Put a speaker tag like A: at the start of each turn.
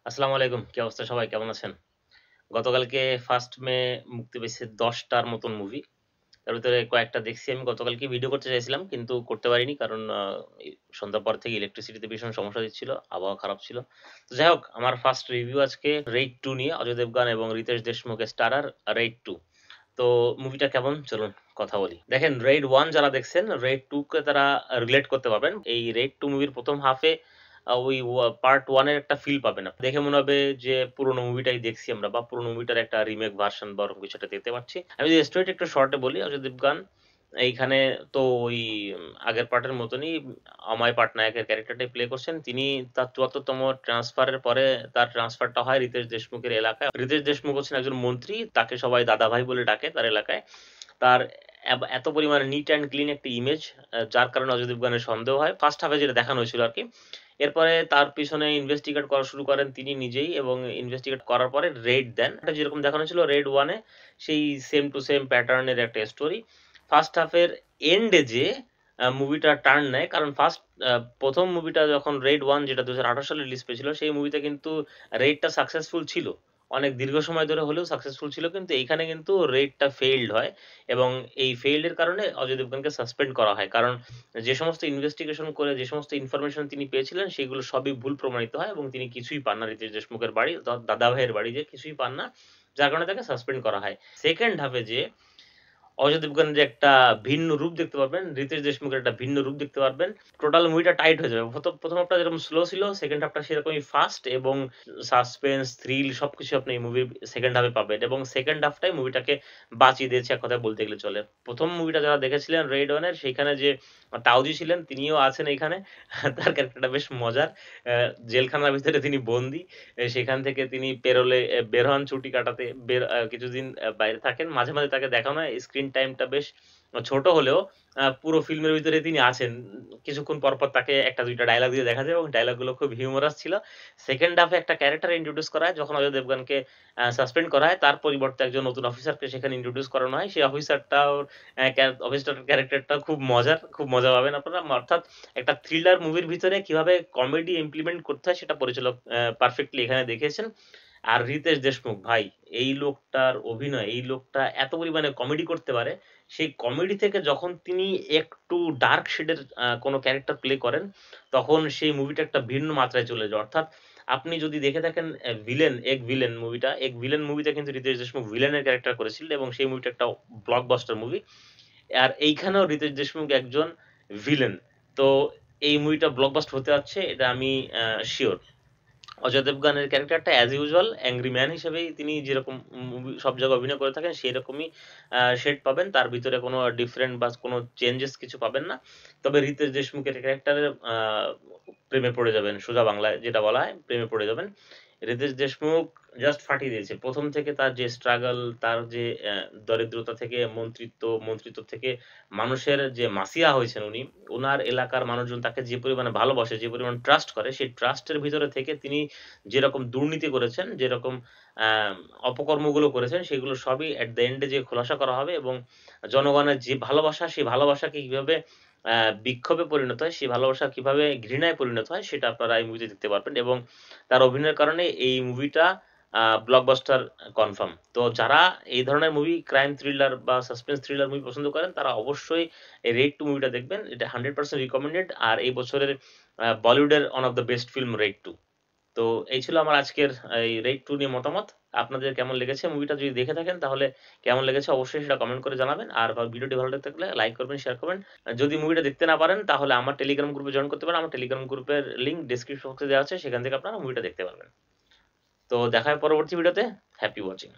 A: আসসালামু আলাইকুম। কি অবস্থা সবাই? কেমন আছেন? গতকালকে 1st মে মুক্তি পেয়েছে ১০ টার মতন মুভি। তার ভিতরে কয়েকটা দেখছি আমি। গতকালকে ভিডিও করতে চাইছিলাম কিন্তু করতে পারিনি। কারণ সন্ধ্যার পর থেকে ইলেকট্রিসিটিতে ভীষণ সমস্যা দিচ্ছিল। আবহাওয়া খারাপ ছিল। তো যাই হোক আমার ফার্স্ট রিভিউ আজকে 'রেইড 2' নিয়ে অজয় দেবগন এবং রিতেশ দেশমুখের স্টারার 'রেইড 2'। তো মুভিটা কেমন? চলুন কথা বলি। দেখেন 'রেইড 1' যারা দেখছেন 'রেইড 2' কে তারা রিলেট করতে পারবেন। এই 'রেইড 2' মুভির ১ম হাফে ওই পার্ট 1 এর একটা ফিল পাবেন। দেখে মনে হবে যে পুরোনো মুভিটাই দেখছি আমরা বা পুরোনো মুভিটার একটা রিমেক ভার্সন বা ওরকম কিছু একটা দেখতে পাচ্ছি। আমি যদি স্টোরিটা একটু শর্টে বলি, অজয় দেবগন এইখানে তো ওই আগের পার্টের মতনই অময় পাটনায়কের ক্যারেক্টারটাই প্লে করছেন। তিনি তার ৭৪ তম ট্রান্সফারের পরে তার ট্রান্সফারটা হয় রিতেশ দেশমুখের এলাকায়। রিতেশ দেশমুখ হচ্ছেন একজন মন্ত্রী। তাকে সবাই দাদাভাই বলে ডাকে তার এলাকায়। তার এত পরিমাণে নিট অ্যান্ড ক্লিন একটা ইমেজ যার কারণে অজয় দেবগনের সন্দেহ হয়। ফার্স্ট হাফে যেটা দেখানো হয়েছিল আরকি। এরপরে তার পিছনে ইনভেস্টিগেট করা শুরু করেন তিনি নিজেই এবং ইনভেস্টিগেট করার পরে রেড দেন। এটা যেরকম দেখানো হয়েছিল রেড 1 এ সেই সেম টু সেম প্যাটার্ন এর একটা স্টোরি। ফার্স্ট হাফের এন্ডে যেয়ে মুভিটা টার্ন নেয়। কারণ ১ম মুভিটা যখন রেড 1 যেটা ২০১৮ সালে রিলিজ পেয়েছিল সেই মুভিতে কিন্তু রেডটা সাকসেসফুল ছিল। অনেক দীর্ঘ সময় ধরে হলেও সাকসেসফুল ছিল কিন্তু এইখানে কিন্তু রেডটা ফেইলড হয় এবং এই ফেইলড এর কারণে অজয় দেবগনকে সাসপেন্ড করা হয়। কারণ যে সমস্ত ইনভেস্টিগেশন করে যে সমস্ত ইনফরমেশন তিনি পেয়েছিলেন সেগুলো সবই ভুল প্রমাণিত হয় এবং তিনি কিছুই পান না রিতেশ দেশমুখের বাড়ি দাদা ভাইয়ের বাড়ি যেয়ে কিছুই পান না। যার কারণে তাকে সাসপেন্ড করা হয়। সেকেন্ড হাফে যেয়ে অজয় দেবগনের যে একটা ভিন্ন রূপ দেখতে পারবেন, রিতেশ দেশমুখের একটা ভিন্ন রূপ দেখতে পারবেন। টোটাল মুভিটা টাইট হয়ে যাবে। ১ম হাফটা যেরকম স্লো ছিল, সেকেন্ড হাফটা সেরকমই ফাস্ট এবং সাসপেন্স, থ্রিল সবকিছু আপনি এই মুভির সেকেন্ড হাফে পাবেন এবং সেকেন্ড হাফটাই মুভিটাকে বাঁচিয়ে দিয়েছে এক কথায় বলতে গেলে চলে। ১ম মুভিটা যারা দেখেছিলেন রেড 1 এর সেইখানে যে তাওজি ছিলেন তিনিও আছেন এইখানে। তার ক্যারেক্টারটা বেশ মজার। জেলখানার ভিতরে তিনি বন্দী। সেখান থেকে তিনি পেরোলে বের হন ছুটি কাটাতে। কিছুদিন বাইরে থাকেন। মাঝে, মাঝে তাকে দেখানো হয়। স্ক্রিন টাইমটা বেশ ছোট হলেও পুরো ফিল্মের ভিতরে তিনি আছেন। কিছুক্ষণ পরপর তাকে ১ টা ২ টা ডায়ালগ দিয়ে দেখা যায় এবং ডায়ালগ গুলো খুব হিউমারাস ছিল। সেকেন্ড হাফ এ একটা ক্যারেক্টার ইন্ট্রোডিউস করা হয় যখন অজয় দেবগনকে সাসপেন্ড করা হয়। তার পরিবর্তে একজন নতুন অফিসারকে সেখানে ইন্ট্রোডিউস করানো হয়। সেই অফিসারটাও অফিসারটার ক্যারেক্টারটা খুব মজার। খুব মজা পাবেন আপনারা। অর্থাৎ একটা থ্রিলার মুভির ভিতরে কিভাবে কমেডি ইমপ্লিমেন্ট করতে হয় সেটা পরিচালক পারফেক্টলি এখানে দেখিয়েছেন। আর রিতেশ দেশমুখ ভাই এই লোকটার অভিনয়, এই লোকটা এত পরিমাণে কমেডি করতে পারে, সেই কমেডি থেকে যখন তিনি একটু ডার্ক শেডের কোনো ক্যারেক্টার প্লে করেন, তখন সেই মুভিটা একটা ভিন্ন মাত্রায় চলে যায়। অর্থাৎ আপনি যদি দেখে থাকেন 'এক ভিলেন' মুভিটা, 'এক ভিলেন' মুভিতে কিন্তু রিতেশ দেশমুখ ভিলেনের ক্যারেক্টার করেছিলেন এবং সেই মুভিটা একটা ব্লকবাস্টার মুভি। আর এইখানেও রিতেশ দেশমুখ একজন ভিলেন। তো এই মুভিটা ব্লকবাস্টার হতে যাচ্ছে এটা আমি সিউর। অজয় দেবগনের ক্যারেক্টারটা অ্যাজ ইউজুয়াল অ্যাংরি ম্যান হিসেবেই তিনি যেরকম মুভি সব জায়গায় অভিনয় করে থাকেন সেরকমই শেড পাবেন। তার ভিতরে কোনো ডিফারেন্ট বা কোনো চেঞ্জেস কিছু পাবেন না। তবে রিতেশ দেশমুখের ক্যারেক্টারের প্রেমে পড়ে যাবেন। সোজা বাংলায় যেটা বলা হয় প্রেমে পড়ে যাবেন। রিতেশ দেশমুখ জাস্ট ফাটিয়ে দিয়েছে। ১ম থেকে তার যে স্ট্রাগল, তার যে দরিদ্রতা থেকে মন্ত্রিত্ব থেকে মানুষের যে মাসিহা হয়েছেন উনি, উনার এলাকার মানুষজন তাকে যে পরিমাণে ভালোবাসে, যে পরিমাণ ট্রাস্ট করে, সেই ট্রাস্টের ভিতরে থেকে তিনি যেরকম দুর্নীতি করেছেন, যেরকম আ অপকর্মগুলো করেছেন, সেগুলো সবই এট দ্য এন্ড এ যেয়ে খোলাসা করা হবে এবং জনগণের যে ভালোবাসা, সেই ভালোবাসাকে কিভাবে আ বিক্ষোভে পরিণত হয়, সেই ভালোবাসা কিভাবে ঘৃণায় পরিণত হয়, সেটা আপনারা এই মুভিতে দেখতে পারবেন এবং তার অভিনয়ের কারণে এই মুভিটা ব্লকবাস্টার কনফার্ম। তো যারা এই ধরনের মুভি ক্রাইম থ্রিলার বা সাসপেন্স থ্রিলার মুভি পছন্দ করেন, তারা অবশ্যই এই 'রেড 2' মুভিটা দেখবেন। এটা 100% রিকমেন্ডেড আর এই বছরের বলিউডের one of the best film 'red 2'। তো এই ছিল আমার আজকের এই 'রেড 2' নিয়ে মতামত। আপনাদের কেমন লেগেছে মুভিটা যদি দেখে থাকেন তাহলে কেমন লেগেছে অবশ্যই সেটা কমেন্ট করে জানাবেন। আর ভিডিওটি ভালো লেগে থাকলে লাইক করবেন, শেয়ার করবেন। যদি মুভিটা দেখতে না পারেন তাহলে আমার টেলিগ্রাম গ্রুপে জয়েন করতে পারেন। আমার টেলিগ্রাম গ্রুপের লিংক ডেসক্রিপশন বক্সে দেওয়া আছে। সেখান থেকে আপনারা মুভিটা দেখতে পারবেন। তো দেখা হয় পরবর্তী ভিডিওতে। Happy watching.